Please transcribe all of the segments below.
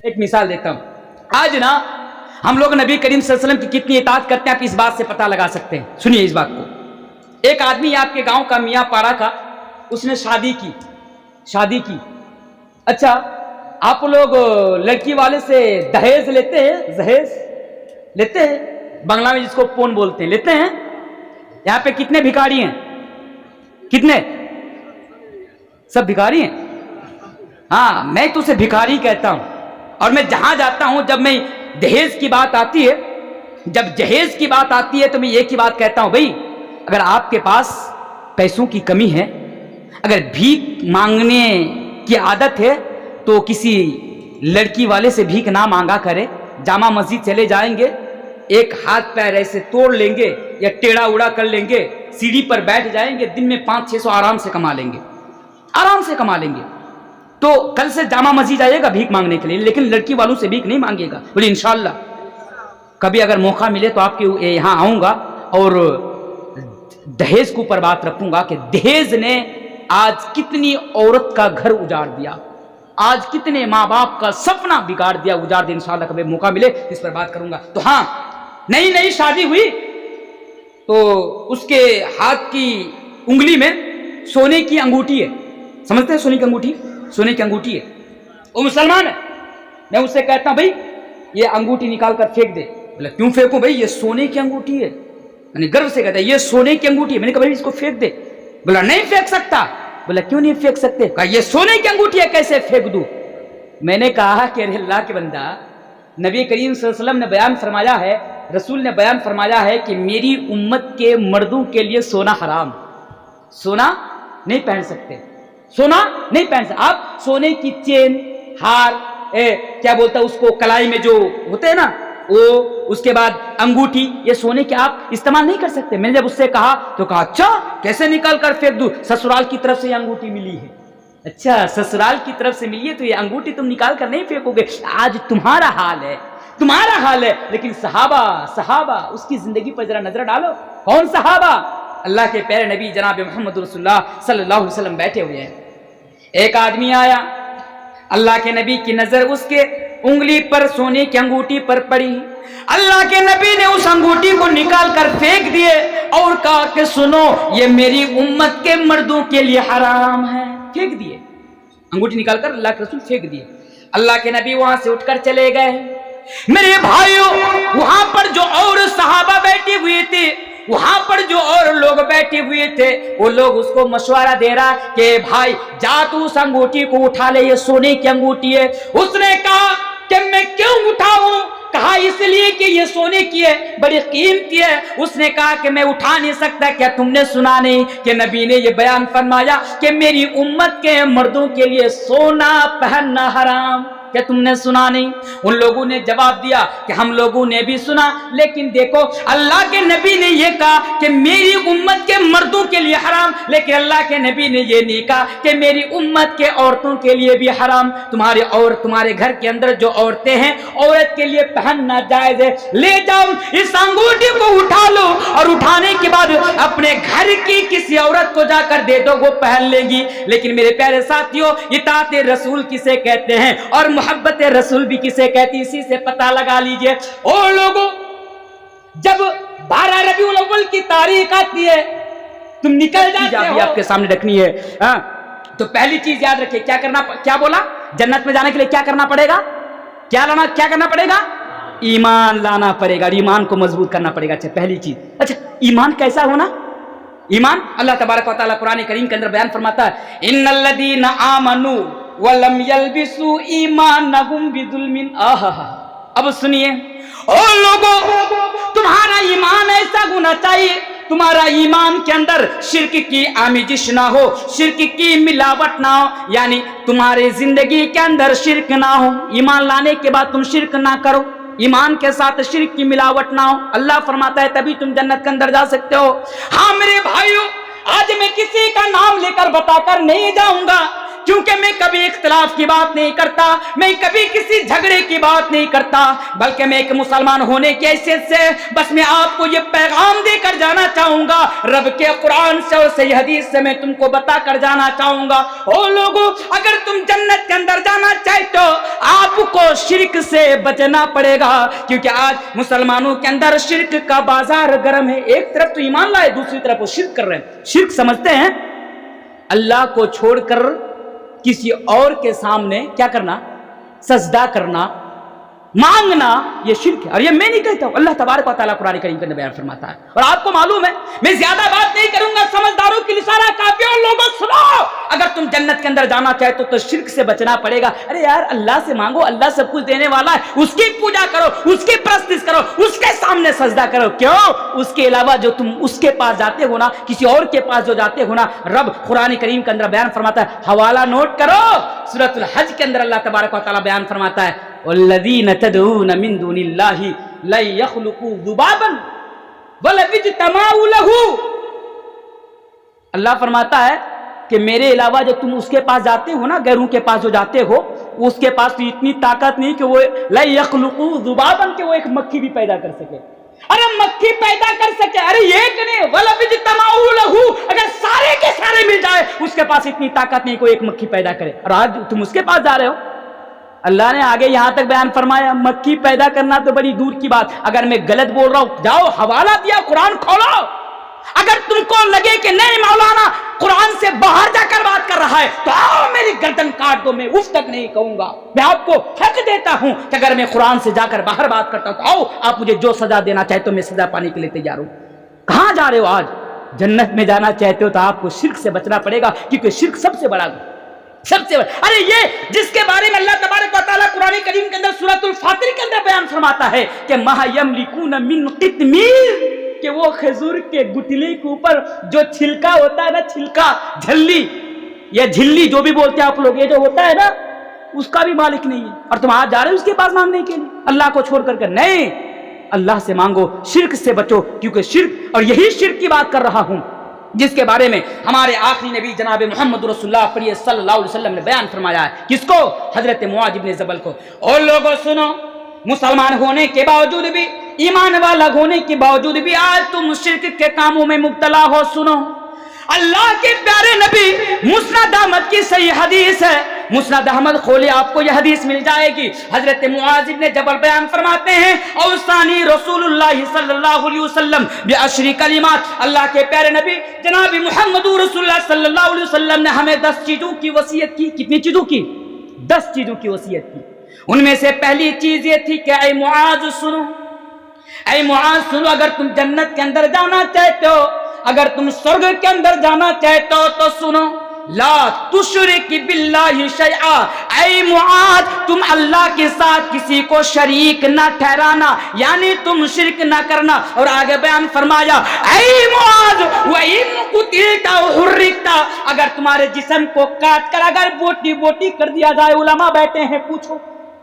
ایک مثال دیتا ہوں. آج نا ہم لوگ نبی کریم صلی اللہ علیہ وسلم کی کتنی اطاعت کرتے ہیں آپ اس بات سے پتہ لگا سکتے ہیں. سنیے اس بات کو. ایک آدمی آپ کے گاؤں کا میاں پارا کا, اس نے شادی کی. اچھا آپ لوگ لڑکی والے سے دہیز لیتے ہیں, بنگلہ میں جس کو پون بولتے ہیں, لیتے ہیں. یہاں پہ کتنے بھکاری ہیں؟ کتنے؟ سب بھکاری ہیں. ہاں میں تو اسے بھکاری کہتا ہوں. اور میں جہاں جاتا ہوں جب میں جہیز کی بات آتی ہے تو میں ایک ہی بات کہتا ہوں, بھائی اگر آپ کے پاس پیسوں کی کمی ہے, اگر بھیک مانگنے کی عادت ہے تو کسی لڑکی والے سے بھیک نہ مانگا کرے. جامع مسجد چلے جائیں گے, ایک ہاتھ پیر ایسے توڑ لیں گے یا ٹیڑھا اڑا کر لیں گے, سیڑھی پر بیٹھ جائیں گے, دن میں 500-600 آرام سے کما لیں گے. تو کل سے جامع مسجد آئے گا بھیک مانگنے کے لیے, لیکن لڑکی والوں سے بھیک نہیں مانگے گا. بولے انشاءاللہ کبھی اگر موقع ملے تو آپ کے یہاں آؤں گا اور دہیز کے اوپر بات رکھوں گا کہ دہیز نے آج کتنی عورت کا گھر اجاڑ دیا, آج کتنے ماں باپ کا سپنا بگاڑ دیا, اجاڑ دیا. انشاءاللہ کبھی موقع ملے اس پر بات کروں گا. تو ہاں نئی شادی ہوئی تو اس کے ہاتھ کی انگلی میں سونے کی انگوٹھی ہے. سمجھتے ہیں سونے کی انگوٹھی ہے. وہ مسلمان ہے. میں اس سے کہتا ہوں بھائی یہ انگوٹھی نکال کر پھینک دے. بولا کیوں پھینکوں بھائی, یہ سونے کی انگوٹھی ہے. میں نے گرو سے کہتا ہے یہ سونے کی انگوٹھی ہے. میں نے کہا بھائی اس کو پھینک دے. بولا نہیں پھینک سکتا. بولا کیوں نہیں پھینک سکتے؟ کہا یہ سونے کی انگوٹھی ہے, کیسے پھینک دوں؟ میں نے کہا کہ ارے اللہ کے بندہ, نبی کریم صلی اللہ علیہ وسلم نے بیان فرمایا ہے, رسول نے بیان فرمایا ہے کہ میری امت کے مردوں کے لیے سونا حرام. سونا نہیں پہن سکتے. آپ سونے کی چین, ہار, کیا بولتا ہے اس کو, کلائی میں جو ہوتے ہیں نا وہ, اس کے بعد انگوٹھی, یہ سونے کے آپ استعمال نہیں کر سکتے. میں نے جب اس سے کہا تو کہا اچھا کیسے نکال کر پھینک دوں, سسرال کی طرف سے یہ انگوٹھی ملی ہے. اچھا سسرال کی طرف سے ملی ہے تو یہ انگوٹھی تم نکال کر نہیں پھینکو گے. آج تمہارا حال ہے. لیکن صحابہ اس کی زندگی پر ذرا نظر ڈالو. کون صحابہ؟ اللہ کے پیارے نبی جناب محمد رسول اللہ صلی اللہ علیہ وسلم بیٹھے ہوئے ہیں. ایک آدمی آیا, اللہ کے نبی کی نظر اس کے انگلی پر سونے کی انگوٹھی پر پڑی. اللہ کے نبی نے اس انگوٹھی کو نکال کر پھینک دیے اور کہا کہ سنو یہ میری امت کے مردوں کے لیے حرام ہے. پھینک دیے, انگوٹھی نکال کر اللہ کے رسول پھینک دیے. اللہ کے نبی وہاں سے اٹھ کر چلے گئے. میرے بھائیوں وہاں پر جو اور صحابہ بیٹھے ہوئے تھے, وہاں پر جو اور لوگ بیٹھے ہوئے تھے, وہ لوگ اس کو مشورہ دے رہا کہ بھائی جا تو اس انگوٹھی کو اٹھا لے, یہ سونے کی انگوٹھی ہے. اس نے کہا کہ میں کیوں اٹھاؤں؟ کہا اس لیے کہ یہ سونے کی ہے, بڑی قیمتی ہے. اس نے کہا کہ میں اٹھا نہیں سکتا. کیا تم نے سنا نہیں کہ نبی نے یہ بیان فرمایا کہ میری امت کے مردوں کے لیے سونا پہننا حرام؟ کیا تم نے سنا نہیں؟ ان لوگوں نے جواب دیا کہ ہم لوگوں نے بھی سنا, لیکن دیکھو اللہ کے نبی نے یہ کہا کہ میری امت کے مردوں کے لیے حرام, لیکن اللہ کے نبی نے یہ نہیں کہا کہ میری امت کے عورتوں کے لیے بھی حرام. تمہارے گھر کے اندر جو عورتیں ہیں, عورت کے لیے پہننا جائز ہے. لے جاؤ اس انگوٹھی کو اٹھا لو, اور اٹھانے کے بعد اپنے گھر کی کسی عورت کو جا کر دے دو, وہ پہن لے گی. لیکن میرے پیارے ساتھیوں, اطاعت رسول کسے کہتے ہیں اور محبت رسول بھی کسے کہتی, اسی سے پتہ لگا لیجئے. اور لوگوں جب 12 ربیع الاول کی تاریخ آتی ہے, تم نکل جاتے ہو, آپ کے سامنے رکھنی ہے. تو پہلی چیز یاد رکھیں, کیا بولا, جنت میں جانے کے لیے کیا کرنا پڑے گا؟ کیا کرنا پڑے گا؟ ایمان لانا پڑے گا, ایمان کو مضبوط کرنا پڑے گا. اچھا پہلی چیز. اچھا ایمان کیسا ہونا؟ ایمان اللہ تبارک و تعالیٰ قرآن کریم کے اندر بیان فرماتا ہے, ان الذین آمنوا وَلَمْ يَلْبِسُوا إِيمَانَهُمْ بِظُلْمٍ. اب سنیے, او لوگوں تمہارا ایمان ایسا ہونا چاہیے, تمہارا ایمان کے اندر شرک کی آمیزش نہ ہو, شرک کی ملاوٹ نہ ہو, یعنی تمہاری زندگی کے اندر شرک نہ ہو. ایمان لانے کے بعد تم شرک نہ کرو, ایمان کے ساتھ شرک کی ملاوٹ نہ ہو. اللہ فرماتا ہے تبھی تم جنت کے اندر جا سکتے ہو. ہاں میرے بھائیوں, آج میں کسی کا نام لے کر بتا کر نہیں جاؤں گا, کیونکہ میں کبھی اختلاف کی بات نہیں کرتا, میں کبھی کسی جھگڑے کی بات نہیں کرتا, بلکہ میں ایک مسلمان ہونے کی حیثیت سے بس میں آپ کو یہ پیغام دے کر جانا چاہوں گا, رب کے قرآن سے اور صحیح حدیث سے میں تم کو بتا کر جانا چاہوں گا. او لوگوں اگر تم جنت کے اندر جانا چاہتے ہو, آپ کو شرک سے بچنا پڑے گا، کیونکہ آج مسلمانوں کے اندر شرک کا بازار گرم ہے. ایک طرف تو ایمان لائے، دوسری طرف وہ شرک کر رہے ہیں. شرک سمجھتے ہیں اللہ کو چھوڑ کر کسی اور کے سامنے کیا کرنا؟ سجدہ کرنا، مانگنا، یہ شرک ہے. اور یہ میں نہیں کہتا ہوں، اللہ تبارک و تعالیٰ قرآن کریم کے اندر بیان فرماتا ہے. اور آپ کو معلوم ہے میں زیادہ بات نہیں کروں گا، سمجھداروں کی اشارہ کافی. اور لوگوں سنو، اگر تم جنت کے اندر جانا چاہتے تو شرک سے بچنا پڑے گا. ارے یار اللہ سے مانگو، اللہ سب کچھ دینے والا ہے، اس کی پوجا کرو، اس کی پرستش کرو، اس کے سامنے سجدہ کرو. کیوں؟ اس کے علاوہ جو تم اس کے پاس جاتے ہو نا، کسی اور کے پاس جو جاتے ہو نا، رب قرآن کریم کے اندر بیان فرماتا ہے، حوالہ نوٹ کرو، سورۃ الحج کے اندر اللہ تبارک و تعالیٰ بیان فرماتا ہے والذین تدعون من دون اللہ لن یخلقوا ذبابا ولو اجتمعوا لہ. اللہ فرماتا ہے کہ میرے علاوہ جو تم اس کے پاس جاتے ہو نا، غیروں کے پاس جو جاتے ہو، اس کے پاس تو اتنی طاقت نہیں کہ وہ لن یخلقوا ذبابا، کہ وہ ایک مکھی بھی پیدا کر سکے. ارے مکھی پیدا کر سکے، ارے یہ کہ نہیں، ولو اجتمعوا لہ، اگر سارے کے سارے مل جائے اس کے پاس اتنی طاقت نہیں کوئی ایک مکھی پیدا کرے. اور آج تم اس کے پاس جا رہے ہو. اللہ نے آگے یہاں تک بیان فرمایا مکھی پیدا کرنا تو بڑی دور کی بات. اگر میں غلط بول رہا ہوں جاؤ حوالہ دیا، قرآن کھولو. اگر تم کو لگے کہ نہیں مولانا قرآن سے باہر جا کر بات کر رہا ہے تو آؤ میری گردن کاٹ دو، میں اس تک نہیں کہوں گا. میں آپ کو حق دیتا ہوں کہ اگر میں قرآن سے جا کر باہر بات کرتا ہوں تو آؤ آپ مجھے جو سزا دینا چاہتے ہو میں سزا پانے کے لیے تیار ہوں. کہاں جا رہے ہو؟ آج جنت میں جانا چاہتے ہو تو آپ کو شرک سے بچنا پڑے گا، کیونکہ شرک سب سے بڑا ارے یہ جس کے بارے میں اللہ تبارک و تعالیٰ قرآن کریم کے اندر سورۃ الفاتر کے اندر بیان فرماتا ہے کہ ما یملکون من قطمیر، کہ وہ کھجور کے گٹلے کے اوپر جو چھلکا ہوتا ہے نا، چھلکا، جھلی یا جھلی جو بھی بولتے ہیں آپ لوگ، یہ جو ہوتا ہے نا اس کا بھی مالک نہیں ہے. اور تم آج جا رہے ہو اس کے پاس مانگنے کے لیے اللہ کو چھوڑ کر. نہیں، اللہ سے مانگو، شرک سے بچو، کیونکہ شرک، اور یہی شرک کی بات کر رہا ہوں جس کے بارے میں ہمارے آخری نبی جناب محمد رسول اللہ صلی اللہ علیہ وسلم نے بیان فرمایا ہے. کس کو؟ حضرت معاذ بن جبل کو. اور لوگوں سنو، مسلمان ہونے کے باوجود بھی، ایمان والا ہونے کے باوجود بھی آج تم شرک کے کاموں میں مبتلا ہو. سنو، اللہ کے پیارے نبی مسند احمد کی صحیح حدیث ہے، مسند احمد کھولے آپ کو یہ حدیث مل جائے گی. حضرت معاذ بن جبل بیان فرماتے ہیں اوصانی رسول اللہ صلی اللہ علیہ وسلم بعشر کلمات، اللہ کے پیارے نبی جناب محمد رسول اللہ صلی اللہ علیہ وسلم نے ہمیں 10 چیزوں کی وصیت کی. کتنی چیزوں کی؟ 10 چیزوں کی وصیت کی. ان میں سے پہلی چیز یہ تھی کہ اے معاذ سنو، اے معاذ سنو، اگر تم جنت کے اندر جانا چاہتے ہو، اگر تم سرگ کے اندر جانا چاہتے ہو تو سنو، لا تشرک باللہ شیئا. اے معاذ تم اللہ کے ساتھ کسی کو شریک نہ ٹھہرانا، یعنی تم شرک نہ کرنا. اور آگے بیان فرمایا اے معاذ وَإِن قُتِلْتَ وَحُرِّقْتَ، اگر تمہارے جسم کو کاٹ کر اگر بوٹی بوٹی کر دیا جائے، علماء بیٹھے ہیں پوچھو،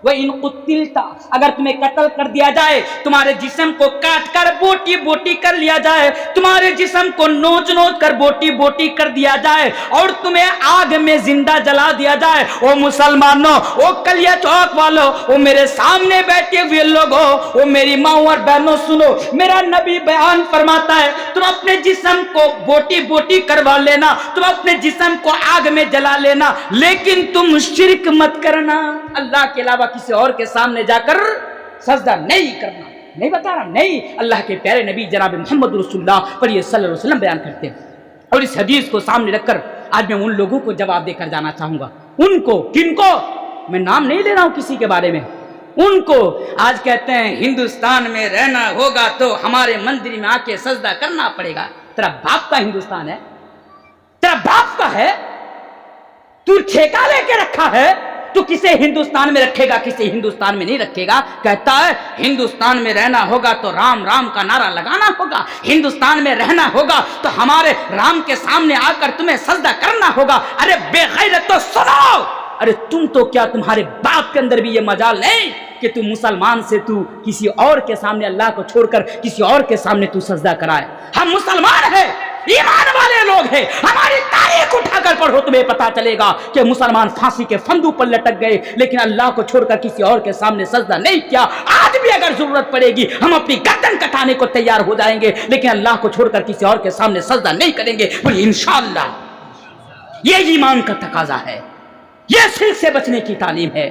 وَإِن قُتِلْتَ اگر تمہیں قتل کر دیا جائے، تمہارے جسم کو کاٹ کر بوٹی بوٹی کر لیا جائے، تمہارے جسم کو نوچ نوچ کر بوٹی بوٹی کر دیا جائے، اور تمہیں آگ میں زندہ جلا دیا جائے، او مسلمانوں، او کلیا چوک والوں، او میرے سامنے بیٹھے ہوئے لوگوں، او میری ماں اور بہنوں سنو، میرا نبی بیان فرماتا ہے تم اپنے جسم کو بوٹی بوٹی کروا لینا، تم اپنے جسم کو آگ میں جلا لینا، لیکن تم شرک مت کرنا، اللہ کے علاوہ کسی اور کے سامنے جا کر سجدہ نہیں کرنا. نہیں بتا رہا، نہیں، اللہ کے پیارے نبی جناب محمد رسول اللہ صلی اللہ علیہ وسلم بیان کرتے ہیں. اور اس حدیث کو سامنے رکھ کر آج میں ان لوگوں کو جواب دے کر جانا چاہوں گا. ان کو، کن کو؟ میں نام نہیں لے رہا ہوں کسی کے بارے میں. ان کو آج کہتے ہیں ہندوستان میں رہنا ہوگا تو ہمارے مندر میں آ کے سجدہ کرنا پڑے گا. تیرا باپ کا ہندوستان ہے، تیرا باپ کا ہے، تو ٹھیکہ لے کے رکھا ہے، تو کسے ہندوستان میں رکھے گا، کسے ہندوستان میں نہیں رکھے گا. کہتا ہے ہندوستان میں رہنا ہوگا تو رام رام کا نعرہ لگانا ہوگا، ہندوستان میں رہنا ہوگا تو ہمارے رام کے سامنے آ کر تمہیں سجدہ کرنا ہوگا. ارے بے غیرت تو سنو، ارے تم تو کیا تمہارے باپ کے اندر بھی یہ مجال نہیں کہ تم مسلمان سے تو کسی اور کے سامنے اللہ کو چھوڑ کر کسی اور کے سامنے تو سجدہ کرائے. ہم مسلمان ہیں، ایمان والے لوگ ہیں، ہماری تاریخ اٹھا کر پڑھو تمہیں پتا چلے گا کہ مسلمان پھانسی کے پھندوں پر لٹک گئے لیکن اللہ کو چھوڑ کر کسی اور کے سامنے سجدہ نہیں کیا. آج بھی اگر ضرورت پڑے گی ہم اپنی گردن کٹانے کو تیار ہو جائیں گے لیکن اللہ کو چھوڑ کر کسی اور کے سامنے سجدہ نہیں کریں گے. بولے انشاءاللہ. یہ ایمان کا تقاضا ہے، یہ شرک سے بچنے کی تعلیم ہے.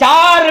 4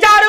4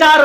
4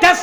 10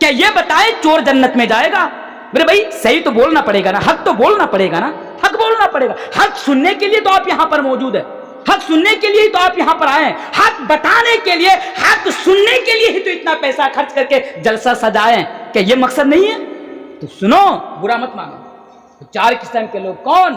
کیا یہ بتائے چور جنت میں جائے گا؟ میرے بھائی صحیح تو بولنا پڑے گا نا، حق تو بولنا پڑے گا نا، حق بولنا پڑے گا. حق سننے کے لیے تو آپ یہاں پر موجود ہیں، حق سننے کے لیے ہی تو آپ یہاں پر آئے ہیں، حق بتانے کے لیے، حق سننے کے لیے ہی تو اتنا پیسہ خرچ کر کے جلسہ سجائے ہیں. کہ یہ مقصد نہیں ہے؟ تو سنو، برا مت مانو. چار قسم کے لوگ کون؟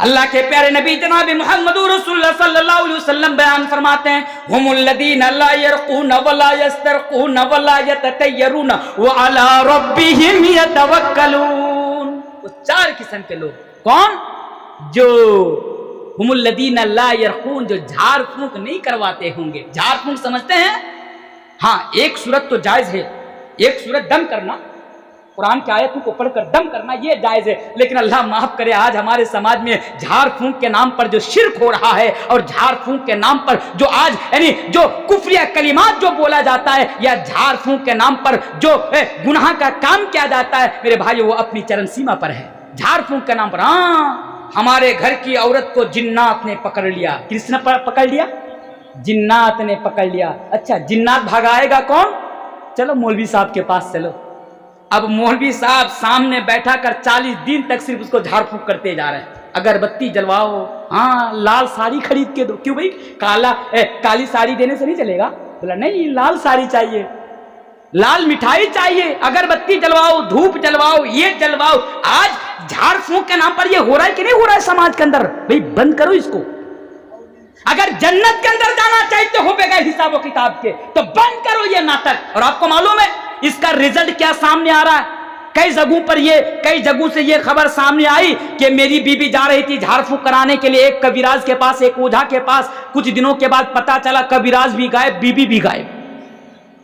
اللہ کے پیارے نبی جناب محمد رسول اللہ صلی اللہ علیہ وسلم بیان فرماتے ہیں، ہم الذین لا یرقون ولا یسترقون ولا یتطیرون وعلی ربہم یتوکلون. وہ چار قسم کے لوگ کون؟ جو ہم الذین لا یرقون، جو جھاڑ پھونک نہیں کرواتے ہوں گے. جھاڑ پھونک سمجھتے ہیں؟ ہاں، ایک صورت تو جائز ہے، ایک صورت دم کرنا، قرآن کی آیتوں کو پڑھ کر دم کرنا یہ جائز ہے. لیکن اللہ معاف کرے، آج ہمارے سماج میں جھاڑ پھونک کے نام پر جو شرک ہو رہا ہے، اور جھاڑ پھونک کے نام پر جو آج یعنی جو کفریہ کلمات جو بولا جاتا ہے، یا جھاڑ پھونک کے نام پر جو گناہ کا کام کیا جاتا ہے، میرے بھائی وہ اپنی چرم سیما پر ہے. جھاڑ پھونک کے نام پر ہمارے گھر کی عورت کو جنات نے پکڑ لیا. کس نے پکڑ لیا؟ جنات نے پکڑ لیا. اچھا، جنات بھگائے گا کون؟ چلو مولوی صاحب کے پاس چلو. اب مولوی صاحب سامنے بیٹھا کر 40 دن تک صرف اس کو جھاڑ پھونک کرتے جا رہے ہیں. اگربتی جلواؤ، ہاں لال ساڑی خرید کے دو. کیوں بھائی؟ کالی ساڑی دینے سے نہیں چلے گا. بولا نہیں، لال ساڑی چاہیے، لال مٹھائی چاہیے، اگربتی جلواؤ، دھوپ جلواؤ، یہ جلواؤ. آج جھاڑ پھونک کے نام پر یہ ہو رہا ہے کہ نہیں ہو رہا ہے سماج کے اندر؟ بھائی بند کرو اس کو. اگر جنت کے اندر جانا چاہتے ہو بغیر حساب و کتاب کے تو بند کرو یہ ناٹک. اور آپ کو معلوم ہے اس کا رزلٹ کیا سامنے آ رہا ہے؟ کئی جگہوں سے یہ خبر سامنے آئی کہ میری بیوی جا رہی تھی جھاڑ پھونک کرانے کے لیے ایک کبیراز کے پاس، ایک اوجھا کے پاس. کچھ دنوں کے بعد پتا چلا کبیراز بھی غائب، بیوی بھی غائب.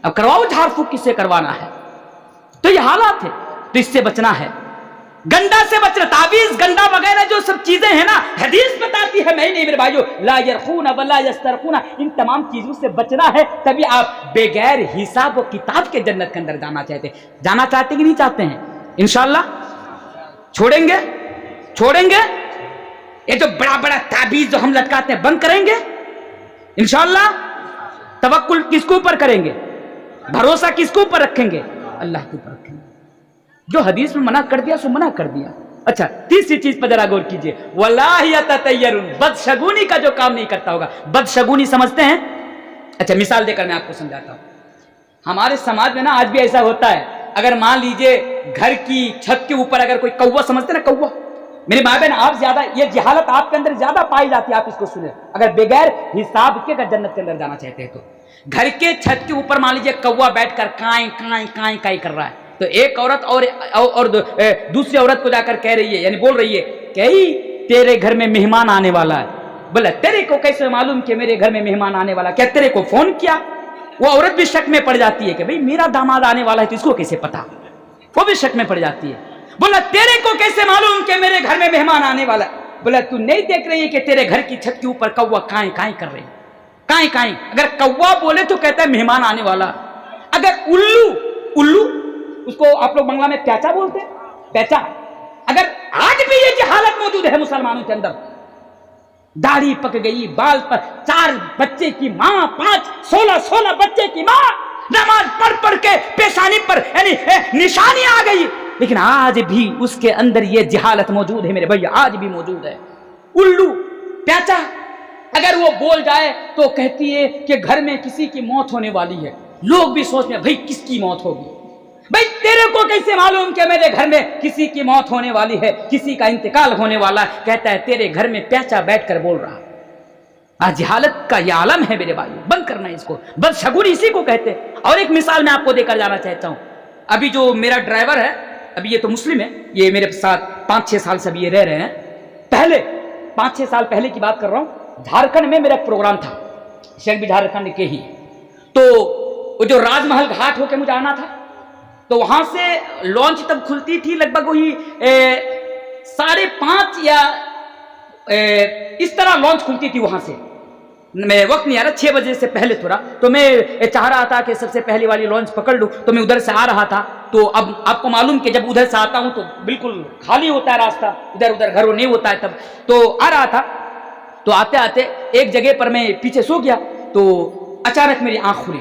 اب کرواؤ جھاڑ پھونک، کس سے کروانا ہے؟ تو یہ حالات ہے. تو اس سے بچنا ہے، گندا سے بچنا. تعویذ گندا وغیرہ جو سب چیزیں ہیں نا، حدیث بتاتی ہے نہیں میرے بھائیو، لا یرقون ولا یسترقون، ان تمام چیزوں سے بچنا ہے. تبھی آپ بغیر حساب و کتاب کے جنت کے اندر جانا چاہتے کہ نہیں چاہتے ہیں؟ انشاءاللہ چھوڑیں گے یہ جو بڑا بڑا تعویذ جو ہم لٹکاتے ہیں بند کریں گے انشاءاللہ. توکل کس کے اوپر کریں گے؟ بھروسہ کس کے اوپر رکھیں گے؟ اللہ کے اوپر رکھیں گے. جو حدیث میں منع کر دیا سو منع کر دیا. اچھا، تیسری چیز پر ذرا غور کیجئے، وَلَا يَتَطَيَّرُونَ، بدشگونی کا جو کام نہیں کرتا ہوگا. بدشگونی سمجھتے ہیں؟ اچھا مثال دے کر میں آپ کو سمجھاتا ہوں. ہمارے سماج میں نا آج بھی ایسا ہوتا ہے، اگر مان لیجئے گھر کی چھت کے اوپر اگر کوئی کوا، سمجھتے نا کوا، میرے ماں بہن آپ زیادہ یہ جہالت آپ کے اندر زیادہ پائی جاتی ہے. آپ اس کو سنیں، اگر بغیر حساب کے اگر جنت کے اندر جانا چاہتے ہیں تو گھر کے چھت کے اوپر مان لیجئے کوا بیٹھ کر کائیں کائیں کائیں کائیں کر رہا ہے. تو ایک عورت اور دوسری عورت کو جا کر کہہ رہی ہے، یعنی بول رہی ہے کہ تیرے گھر میں مہمان آنے والا ہے. بولا تیرے کو کیسے معلوم کہ میرے گھر میں مہمان آنے والا؟ کیا تیرے کو فون کیا؟ وہ عورت بھی شک میں پڑ جاتی ہے کہ بھئی میرا داماد آنے والا ہے تو اس کو کیسے پتا؟ وہ بھی شک میں پڑ جاتی ہے. بولا تیرے کو کیسے معلوم کہ میرے گھر میں مہمان آنے والا ہے؟ بولا تو نہیں دیکھ رہی ہے کہ تیرے گھر کی چھت کے اوپر کوا کائیں کائیں کر رہی ہے، کائیں کائیں. اگر کوا بولے تو کہتا ہے مہمان آنے والا. اگر الو اس کو آپ لوگ بنگلہ میں پیچا بولتے ہیں، پیچا. اگر آج بھی یہ جہالت موجود ہے مسلمانوں کے اندر، داڑھی پک گئی، بال پر، 4 بچے کی ماں، 16 بچے کی ماں، نماز پڑھ کے پیشانی پر یعنی نشانی آ گئی، لیکن آج بھی اس کے اندر یہ جہالت موجود ہے میرے بھائی، آج بھی موجود ہے. الو، پیچا اگر وہ بول جائے تو کہتی ہے کہ گھر میں کسی کی موت ہونے والی ہے. لوگ بھی سوچتے ہیں بھائی کس کی موت ہوگی؟ بھائی تیرے کو کیسے معلوم کہ میرے گھر میں کسی کی موت ہونے والی ہے، کسی کا انتقال ہونے والا ہے؟ کہتا ہے تیرے گھر میں پیچا بیٹھ کر بول رہا. آج جہالت کا یہ عالم ہے میرے بھائی، بند کرنا ہے اس کو. بدشگونی اسی کو کہتے ہیں. اور ایک مثال میں آپ کو دے کر جانا چاہتا ہوں. ابھی جو میرا ڈرائیور ہے، ابھی یہ تو مسلم ہے، یہ میرے ساتھ 5-6 سال سے ابھی یہ رہ رہے ہیں. پہلے 5-6 سال پہلے کی بات کر رہا ہوں، جھارکھنڈ میں میرا ایک پروگرام تھا، شیخ بھی جھارکھنڈ کے ہی. تو وہ جو راج محل گھاٹ ہو کے مجھے آنا تھا، تو وہاں سے لانچ تب کھلتی تھی لگ بھگ وہی 5:30 یا اس طرح لانچ کھلتی تھی وہاں سے. میں وقت نہیں آ رہا، 6 بجے سے پہلے تھوڑا. تو میں چاہ رہا تھا کہ سب سے پہلی والی لانچ پکڑ لوں. تو میں ادھر سے آ رہا تھا. تو اب آپ کو معلوم کہ جب ادھر سے آتا ہوں تو بالکل خالی ہوتا ہے راستہ، ادھر گھر نہیں ہوتا ہے. تب تو آ رہا تھا، تو آتے آتے ایک جگہ پر میں پیچھے سو گیا. تو اچانک میری آنکھ کھلی.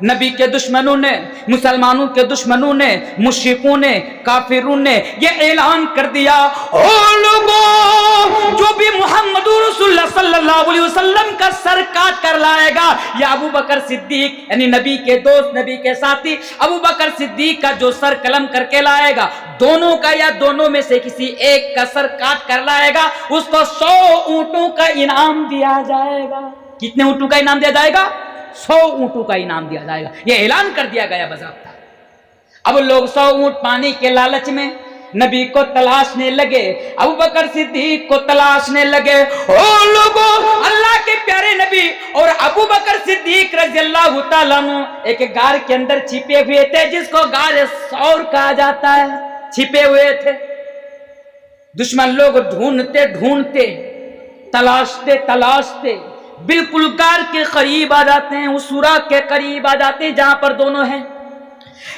نبی کے دشمنوں نے، مسلمانوں کے دشمنوں نے، مشرکوں نے، کافروں نے یہ اعلان کر دیا، او لوگوں جو بھی محمد رسول اللہ صلی اللہ علیہ وسلم کا سر کاٹ کر لائے گا، یا ابو بکر صدیق یعنی نبی کے دوست، نبی کے ساتھی ابو بکر صدیق کا جو سر قلم کر کے لائے گا، دونوں کا یا دونوں میں سے کسی ایک کا سر کاٹ کر لائے گا، اس کو 100 اونٹوں کا انعام دیا جائے گا۔ کتنے اونٹوں کا انعام دیا جائے گا؟ 100 اونٹوں کا انعام دیا جائے گا۔ یہ اعلان کر دیا گیا باضابطہ۔ اب لوگ 100 اونٹ پانے کے لالچ میں نبی کو تلاشنے لگے، ابو بکر صدیق کو تلاشنے لگے۔ او لوگوں، اللہ کے پیارے نبی اور ابو بکر صدیق رضی اللہ تعالیٰ عنہ ایک غار کے اندر چھپے ہوئے تھے، جس کو غار ثور کہا جاتا ہے، چھپے ہوئے تھے۔ دشمن لوگ ڈھونڈتے ڈھونڈتے، تلاشتے تلاشتے بالکل غار کے قریب آ جاتے ہیں، اس سوراخ کے قریب آ جاتے ہیں جہاں پر دونوں ہیں۔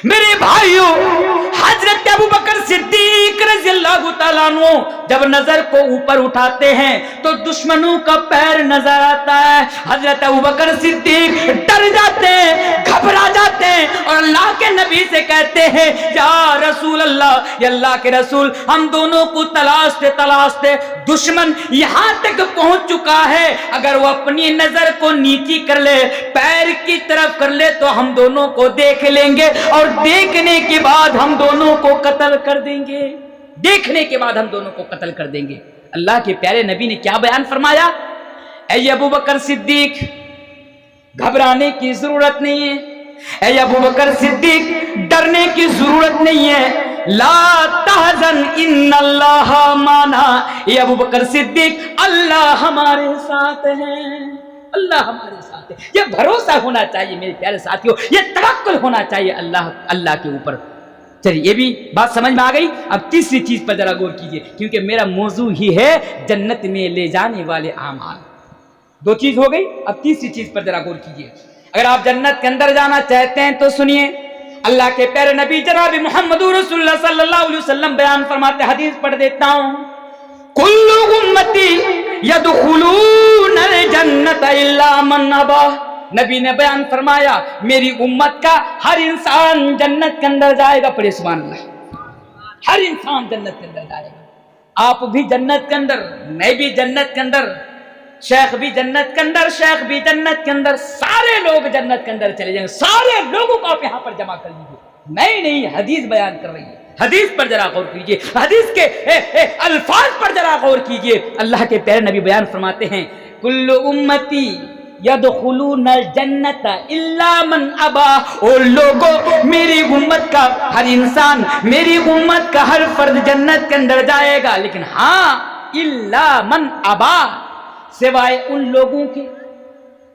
میرے بھائیوں، حضرت ابو بکر صدیق رضی اللہ تعالیٰ عنہ جب نظر کو اوپر اٹھاتے ہیں تو دشمنوں کا پیر نظر آتا ہے۔ حضرت ابو بکر صدیق ڈر جاتے ہیں، گھبرا جاتے ہیں اور اللہ کے نبی سے کہتے ہیں، یا رسول اللہ، یا اللہ کے رسول، ہم دونوں کو تلاشتے تلاشتے دشمن یہاں تک پہنچ چکا ہے، اگر وہ اپنی نظر کو نیچی کر لے، پیر کی طرف کر لے تو ہم دونوں کو دیکھ لیں گے اور دیکھنے کے بعد ہم دونوں کو قتل کر دیں گے، دیکھنے کے بعد ہم دونوں کو قتل کر دیں گے۔ اللہ کے پیارے نبی نے کیا بیان فرمایا؟ اے ابو بکر صدیق، گھبرانے کی ضرورت نہیں ہے، اے ابو بکر صدیق ڈرنے کی ضرورت نہیں ہے، لا تحزن ان اللہ معنا، اے ابو بکر صدیق اللہ ہمارے ساتھ ہیں، اللہ ہمارے ساتھ ہے۔ یہ بھروسہ ہونا چاہیے میرے پیارے ساتھیوں، یہ توکل ہونا چاہیے اللہ کے اوپر۔ چلیے یہ بھی بات سمجھ میں آ گئی۔ اب تیسری چیز پر ذرا غور کیجئے، کیونکہ میرا موضوع ہی ہے جنت میں لے جانے والے اعمال۔ دو چیز ہو گئی، اب تیسری چیز پر ذرا غور کیجئے۔ اگر آپ جنت کے اندر جانا چاہتے ہیں تو سنیے، اللہ کے پیارے نبی جناب محمد رسول اللہ صلی اللہ علیہ وسلم بیان فرماتے، حدیث پڑھ دیتا ہوں، کل امتی یدخلون الجنت الا من ابا۔ نبی نے بیان فرمایا میری امت کا ہر انسان جنت کے اندر جائے گا، پڑھے سبحان اللہ، ہر انسان جنت کے اندر جائے گا۔ آپ بھی جنت کے اندر، میں بھی جنت کے اندر، شیخ بھی جنت کے اندر، شیخ بھی جنت کے اندر، سارے لوگ جنت کے اندر چلے جائیں گے۔ سارے لوگوں کو آپ یہاں پر جمع کر لیجیے، میں نہیں، حدیث بیان کر رہی ہے۔ حدیث پر ذرا غور کیجئے، حدیث کے الفاظ پر ذرا غور کیجئے۔ اللہ کے پیارے نبی بیان فرماتے ہیں، کل امتی یدخلون الجنت الا من ابا، اور لوگوں میری امت کا ہر انسان، میری امت کا ہر فرد جنت کے اندر جائے گا، لیکن ہاں الا من ابا، سوائے ان لوگوں کے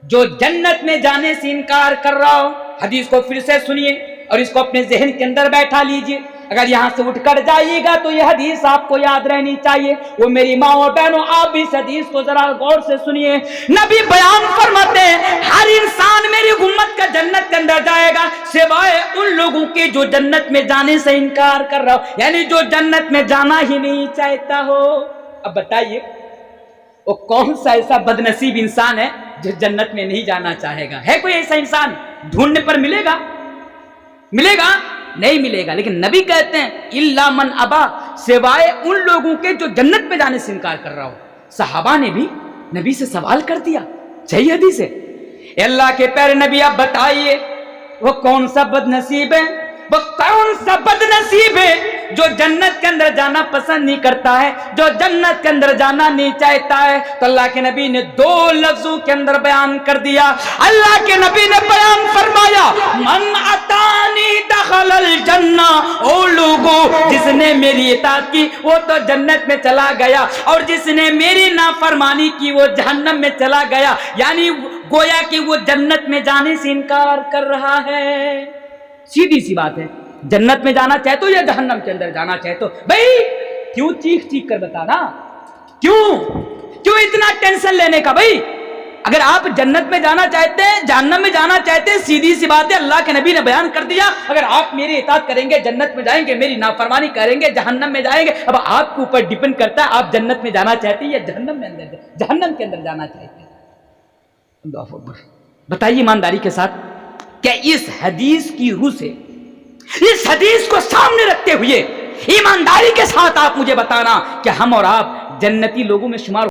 جو جنت میں جانے سے انکار کر رہا ہو۔ حدیث کو پھر سے سنیے اور اس کو اپنے ذہن کے اندر بیٹھا لیجئے۔ اگر یہاں سے اٹھ کر جائیے گا تو یہ حدیث آپ کو یاد رہنی چاہیے۔ وہ میری ماں اور بہنوں، آپ بھی اس حدیث کو ذرا غور سے سنیے۔ نبی بیان فرماتے ہیں ہر انسان میری امت کا جنت کے اندر جائے گا، سوائے ان لوگوں کے جو جنت میں جانے سے انکار کر رہا ہو، یعنی جو جنت میں جانا ہی نہیں چاہتا ہو۔ اب بتائیے وہ کون سا ایسا بدنصیب انسان ہے جو جنت میں نہیں جانا چاہے گا؟ ہے کوئی ایسا انسان؟ ڈھونڈنے پر ملے گا؟ ملے گا؟ نہیں ملے گا۔ لیکن نبی کہتے ہیں الا من ابا، سوائے ان لوگوں کے جو جنت میں جانے سے انکار کر رہا ہو۔ صحابہ نے بھی نبی سے سوال کر دیا، صحیح حدیث ہے، اے اللہ کے پیارے نبی آپ بتائیے وہ کون سا بدنصیب ہے، وہ کون سا بدنصیب ہے جو جنت کے اندر جانا پسند نہیں کرتا ہے، جو جنت کے اندر جانا نہیں چاہتا ہے؟ تو اللہ کے نبی نے 2 لفظوں کے اندر بیان کر دیا۔ اللہ کے نبی نے بیان فرمایا من اتانی دخل الجنہ، او لوگوں جس نے میری اطاعت کی وہ تو جنت میں چلا گیا، اور جس نے میری نافرمانی کی وہ جہنم میں چلا گیا، یعنی گویا کہ وہ جنت میں جانے سے انکار کر رہا ہے۔ سیدھی سی بات ہے، جنت میں جانا چاہتے ہو یا جہنم کے اندر جانا چاہتے ہو؟ بھائی کیوں چیخ چیخ کر بتانا، کیوں اتنا ٹینشن لینے کا؟ بھائی اگر آپ جنت میں جانا چاہتے ہیں، جہنم میں جانا چاہتے ہیں، سیدھی سی بات ہے، اللہ کے نبی نے بیان کر دیا اگر آپ میری اطاعت کریں گے جنت میں جائیں گے، میری نافرمانی کریں گے جہنم میں جائیں گے۔ اب آپ کے اوپر ڈیپینڈ کرتا ہے آپ جنت میں جانا چاہتے ہیں یا جہنم کے اندر جانا چاہتے ہیں۔ اللہ اکبر۔ بتائیے ایمانداری کے ساتھ کہ اس حدیث کی روح سے، اس حدیث کو سامنے رکھتے ہوئے ایمانداری کے ساتھ آپ مجھے بتانا کہ ہم اور آپ جنتی لوگوں میں شمار